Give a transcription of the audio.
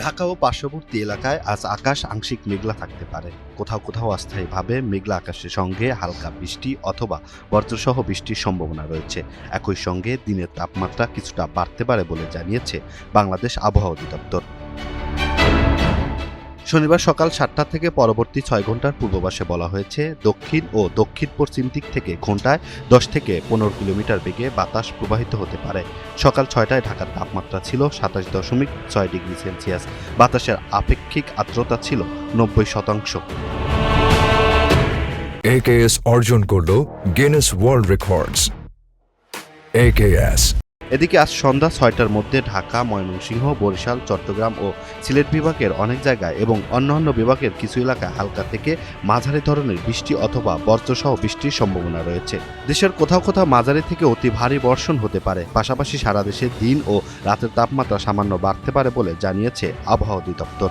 ঢাকা ও পার্শ্ববর্তী এলাকায় আজ আকাশ আংশিক মেঘলা থাকতে পারে। কোথাও কোথাও অস্থায়ীভাবে মেঘলা আকাশের সঙ্গে হালকা বৃষ্টি অথবা বজ্রসহ বৃষ্টির সম্ভাবনা রয়েছে। একই সঙ্গে দিনের তাপমাত্রা কিছুটা বাড়তে পারে বলে জানিয়েছে বাংলাদেশ আবহাওয়া অধিদপ্তর। শনিবার সকাল ৭টা থেকে পরবর্তী ৬ ঘন্টার পূর্বাভাসে বলা হয়েছে, দক্ষিণ ও দক্ষিণ পশ্চিম দিক থেকে ঘন্টায় ১০ থেকে ১৫ কিলোমিটার বেগে বাতাস প্রবাহিত হতে পারে। সকাল ৬টায় ঢাকার তাপমাত্রা ছিল ২৭.৬ ডিগ্রি সেলসিয়াস। বাতাসের আপেক্ষিক আর্দ্রতা ছিল ৯০%। AKS অর্জন করল গিনেস ওয়ার্ল্ড রেকর্ডস। AKS এদিকে আজ সন্ধ্যা ৬টার মধ্যে ঢাকা, ময়মনসিংহ, বরিশাল, চট্টগ্রাম ও সিলেট বিভাগের অনেক জায়গায় এবং অন্যান্য বিভাগের কিছু এলাকায় হালকা থেকে মাঝারি ধরনের বৃষ্টি অথবা বজ্রসহ বৃষ্টির সম্ভাবনা রয়েছে। দেশের কোথাও কোথাও মাঝারি থেকে অতি ভারী বর্ষণ হতে পারে। পাশাপাশি সারা দেশে দিন ও রাতের তাপমাত্রা সামান্য বাড়তে পারে বলে জানিয়েছে আবহাওয়া অধিদপ্তর।